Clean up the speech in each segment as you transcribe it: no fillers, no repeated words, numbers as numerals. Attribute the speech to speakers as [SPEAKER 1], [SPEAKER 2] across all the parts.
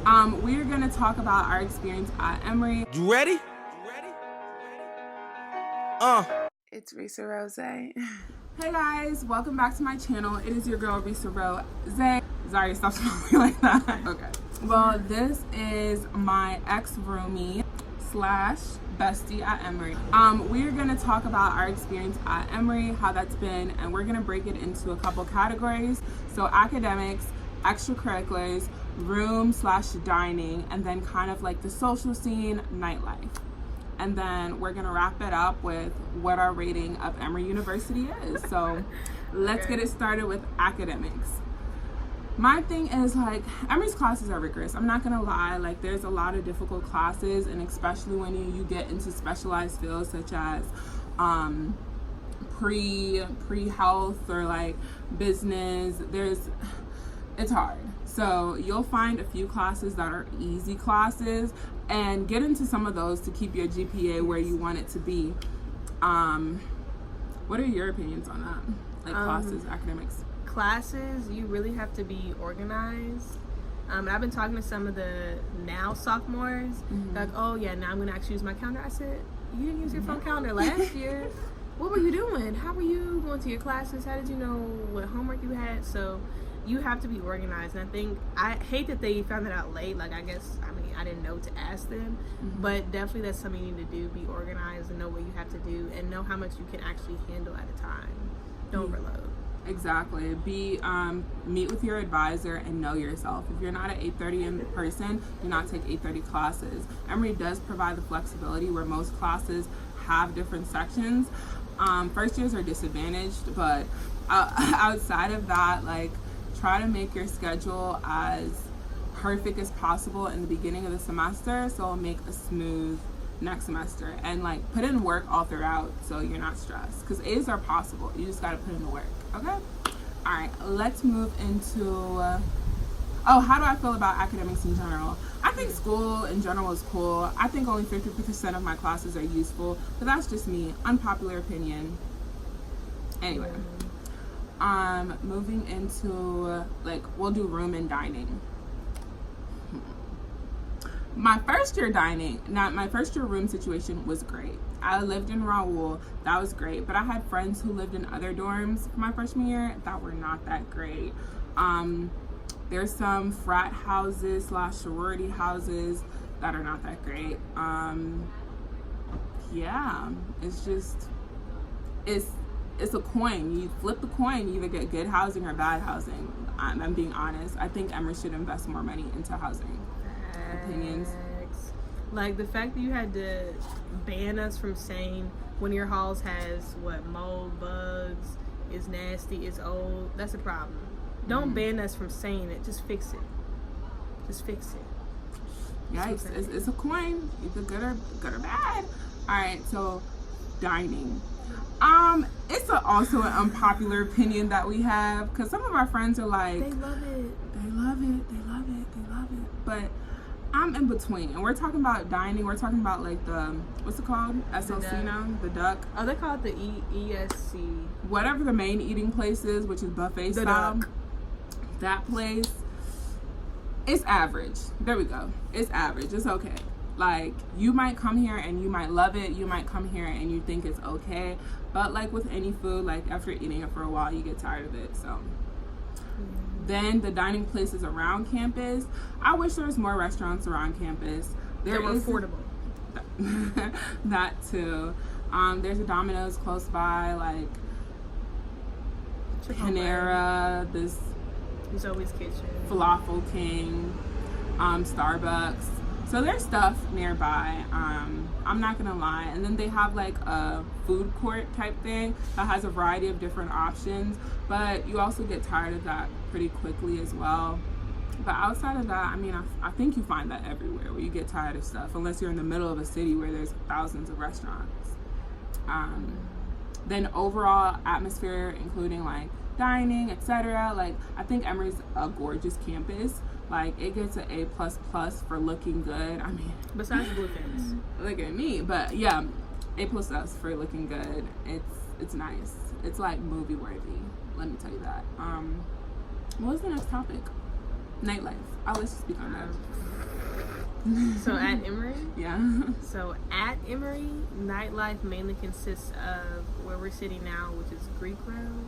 [SPEAKER 1] We're gonna talk about our experience at Emory.
[SPEAKER 2] You ready?
[SPEAKER 1] It's Risa Rose. Hey guys, welcome back to my channel. It is your girl Risa Rose. Sorry, stop talking like that. Okay. Well, this is my ex-roomie slash bestie at Emory. We're gonna talk about our experience at Emory, how that's been, and we're gonna break it into a couple categories. So academics, extracurriculars, room slash dining, and then kind of like the social scene, nightlife. And then we're gonna wrap it up with what our rating of Emory University is. So let's get it started with academics. My thing is, like, Emory's classes are rigorous. I'm not gonna lie, like there's a lot of difficult classes, and especially when you get into specialized fields such as pre-health or like business, it's hard. So you'll find a few classes that are easy classes and get into some of those to keep your GPA where you want it to be. What are your opinions on that? Like classes, academics?
[SPEAKER 3] Classes, you really have to be organized. I've been talking to some of the now sophomores, like, oh yeah, now I'm gonna actually use my calendar. I said, you didn't use your phone calendar last year. What were you doing? How were you going to your classes? How did you know what homework you had? So you have to be organized. And I think, I hate that they found that out late. Like, I didn't know to ask them, but definitely that's something you need to do. Be organized and know what you have to do and know how much you can actually handle at a time. Don't overload.
[SPEAKER 1] Exactly. Meet with your advisor and know yourself. If you're not at 8:30 in person, do not take 8:30 classes. Emory does provide the flexibility where most classes have different sections. First years are disadvantaged, but outside of that, like, try to make your schedule as perfect as possible in the beginning of the semester so it'll make a smooth next semester, and like put in work all throughout so you're not stressed, because A's are possible. You just got to put in the work. Okay. All right, let's move into how do I feel about academics in general? I think school in general is cool. I think only 50% of my classes are useful, but that's just me. Unpopular opinion. Anyway, moving into, like, we'll do room and dining. My first year room situation was great. I lived in Raoul, that was great, but I had friends who lived in other dorms for my freshman year that were not that great. There's some frat houses / sorority houses that are not that great. Yeah, it's just, it's a coin. You flip the coin, you either get good housing or bad housing. I'm being honest. I think Emory should invest more money into housing. Opinions?
[SPEAKER 3] Like the fact that you had to ban us from saying one of your halls has mold, bugs, is nasty, is old, that's a problem. Don't ban us from saying it. Just fix it. Just fix it.
[SPEAKER 1] Yikes! It's a coin, either good or bad. All right, so dining. It's also an unpopular opinion that we have, because some of our friends are like,
[SPEAKER 3] they love it,
[SPEAKER 1] but I'm in between. And we're talking about dining. We're talking about like the, what's it called? SLC now? The duck.
[SPEAKER 3] Oh, they call it the ESC.
[SPEAKER 1] Whatever the main eating place is, which is buffet style.
[SPEAKER 3] Duck.
[SPEAKER 1] That place, it's average. There we go. It's average. It's okay. Like, you might come here and you might love it. You might come here and you think it's okay. But like with any food, like after eating it for a while, you get tired of it. So then the dining places around campus, I wish there was more restaurants around campus.
[SPEAKER 3] They're more affordable.
[SPEAKER 1] That too. There's a Domino's close by, like Panera, this
[SPEAKER 3] Zoe's Kitchen,
[SPEAKER 1] Falafel King, Starbucks. So there's stuff nearby. I'm not gonna lie. And then they have like a food court type thing that has a variety of different options, but you also get tired of that pretty quickly as well. But outside of that, I mean, I think you find that everywhere where you get tired of stuff, unless you're in the middle of a city where there's thousands of restaurants. Then overall atmosphere, including like dining, etc. Like, I think Emory's a gorgeous campus. Like, it gets an A++ for looking good. I mean,
[SPEAKER 3] besides blue fins.
[SPEAKER 1] Look at me, but yeah, A+ for looking good. It's nice. It's like movie worthy. Let me tell you that. What was the next topic? Nightlife. I'll let you speak on that.
[SPEAKER 3] So at Emory?
[SPEAKER 1] Yeah.
[SPEAKER 3] So at Emory, nightlife mainly consists of where we're sitting now, which is Greek Road.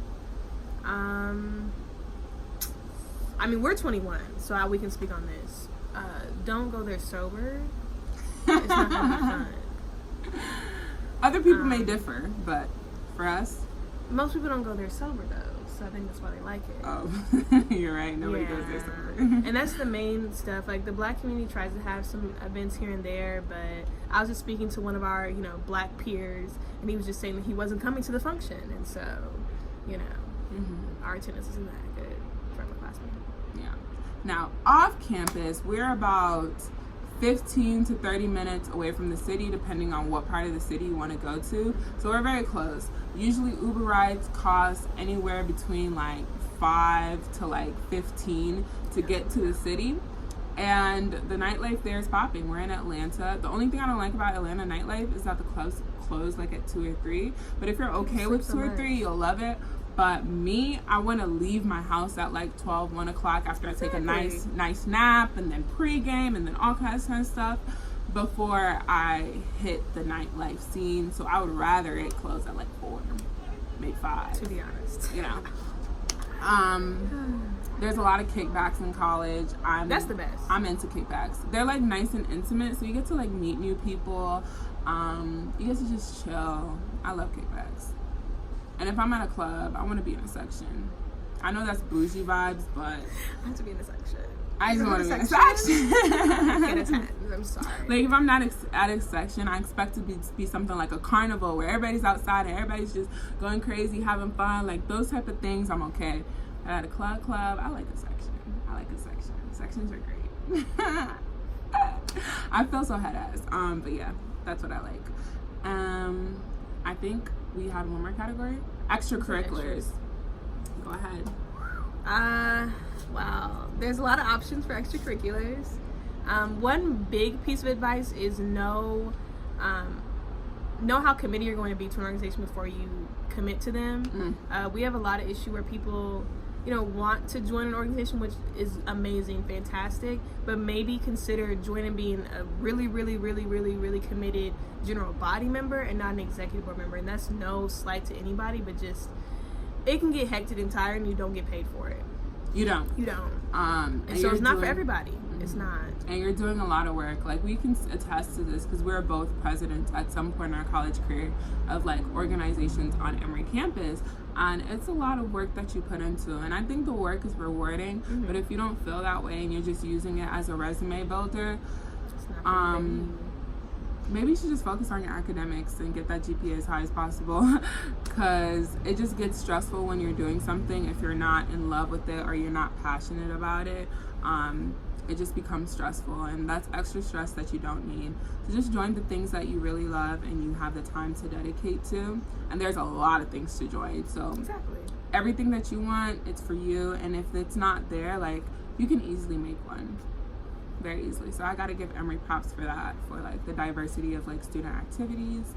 [SPEAKER 3] I mean, we're 21, so we can speak on this. Don't go there sober. It's not going to be fun.
[SPEAKER 1] Other people may differ, but for us,
[SPEAKER 3] most people don't go there sober though, so I think that's why they like it.
[SPEAKER 1] Oh, you're right. Nobody goes there sober.
[SPEAKER 3] And that's the main stuff. Like the black community tries to have some events here and there, but I was just speaking to one of our, black peers, and he was just saying that he wasn't coming to the function, and so, our attendance isn't that good from a classmate.
[SPEAKER 1] Yeah. Now, off campus, we're about 15 to 30 minutes away from the city, depending on what part of the city you want to go to. So we're very close. Usually Uber rides cost anywhere between like 5 to like 15 to get to the city. And the nightlife there is popping. We're in Atlanta. The only thing I don't like about Atlanta nightlife is that the clubs close like at 2 or 3. But if you're okay with 2 or 3, you'll love it. But me, I want to leave my house at like 12, 1 o'clock after I take a nice nap and then pregame and then all kinds of stuff before I hit the nightlife scene. So I would rather it close at like 4, maybe 5.
[SPEAKER 3] To be honest.
[SPEAKER 1] There's a lot of kickbacks in college.
[SPEAKER 3] That's the best.
[SPEAKER 1] I'm into kickbacks. They're like nice and intimate, so you get to like meet new people. You get to just chill. I love kickbacks. And if I'm at a club, I want to be in a section. I know that's bougie vibes, but
[SPEAKER 3] I have to be in a section.
[SPEAKER 1] I just want to be in a section.
[SPEAKER 3] Get a 10. I'm sorry.
[SPEAKER 1] Like if I'm not at a section, I expect it to be something like a carnival where everybody's outside and everybody's just going crazy, having fun. Like those type of things, I'm okay. But at a club, I like a section. Sections are great. I feel so head ass. But yeah, that's what I like. I think we had one more category. Extracurriculars. Go ahead.
[SPEAKER 3] Wow. There's a lot of options for extracurriculars. One big piece of advice is know how committed you're going to be to an organization before you commit to them. We have a lot of issue where people, want to join an organization, which is amazing, fantastic, but maybe consider joining being a really, really, really, really, really committed general body member and not an executive board member. And that's no slight to anybody, but just, it can get hectic and tired and you don't get paid for it.
[SPEAKER 1] You don't.
[SPEAKER 3] And so it's not for everybody. It's not.
[SPEAKER 1] And you're doing a lot of work. Like we can attest to this because we're both presidents at some point in our college career of like organizations on Emory campus. And it's a lot of work that you put into. And I think the work is rewarding. But if you don't feel that way and you're just using it as a resume builder, maybe you should just focus on your academics and get that GPA as high as possible. Because it just gets stressful when you're doing something if you're not in love with it or you're not passionate about it. It just becomes stressful, and that's extra stress that you don't need. So just join the things that you really love and you have the time to dedicate to. And there's a lot of things to join. So
[SPEAKER 3] exactly.
[SPEAKER 1] Everything that you want, it's for you. And if it's not there, like you can easily make one. Very easily. So I got to give Emory props for that, for like the diversity of like student activities.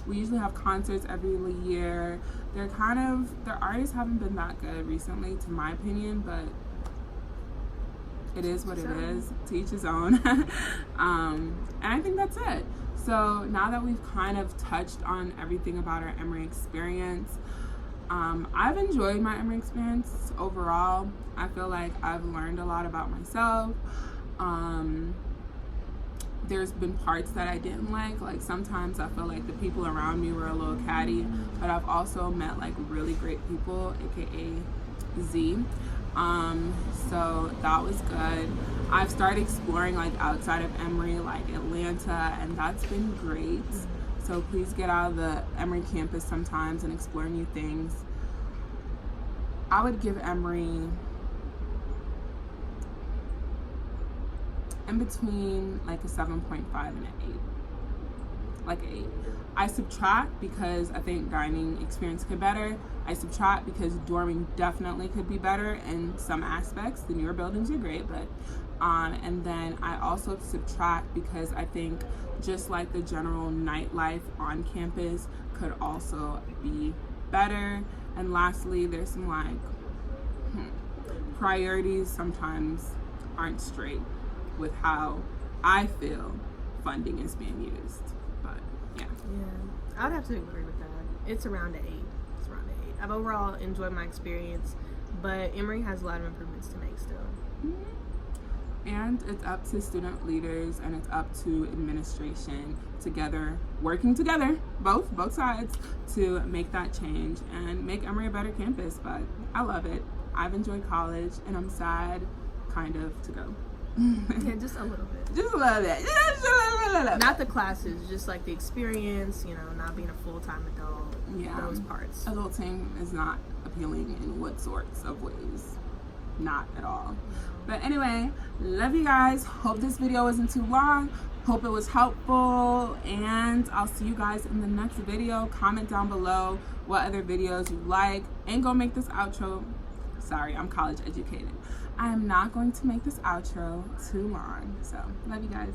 [SPEAKER 1] We usually have concerts every year. Their artists haven't been that good recently, to my opinion, but it is what it is. To each his own. And I think that's it. So now that we've kind of touched on everything about our Emory experience, I've enjoyed my Emory experience overall. I feel like I've learned a lot about myself. There's been parts that I didn't like sometimes I feel like the people around me were a little catty, but I've also met like really great people, aka Z. So that was good. I've started exploring like outside of Emory, like Atlanta, and that's been great. So please get out of the Emory campus sometimes and explore new things. I would give Emory in between like a 7.5 and an 8. Like an 8. I subtract because I think dining experience could be better. I subtract because dorming definitely could be better in some aspects. The newer buildings are great, but and then I also subtract because I think just like the general nightlife on campus could also be better. And lastly, there's some like priorities sometimes aren't straight with how I feel funding is being used. But yeah.
[SPEAKER 3] Yeah, I'd have to agree with that. It's around an 8. It's around an 8. I've overall enjoyed my experience, but Emory has a lot of improvements to make still.
[SPEAKER 1] And it's up to student leaders and it's up to administration together, working together, both sides, to make that change and make Emory a better campus. But I love it. I've enjoyed college and I'm sad kind of to go.
[SPEAKER 3] Yeah, just a little bit.
[SPEAKER 1] Just a little bit. Just a little bit.
[SPEAKER 3] Not the classes, just like the experience, you know, not being a full-time adult.
[SPEAKER 1] Yeah.
[SPEAKER 3] Those parts.
[SPEAKER 1] Adulting is not appealing in what sorts of ways? Not at all. But anyway, love you guys. Hope this video wasn't too long. Hope it was helpful. And I'll see you guys in the next video. Comment down below what other videos you like. And go make this outro. Sorry, I'm college educated. I am not going to make this outro too long. So, love you guys.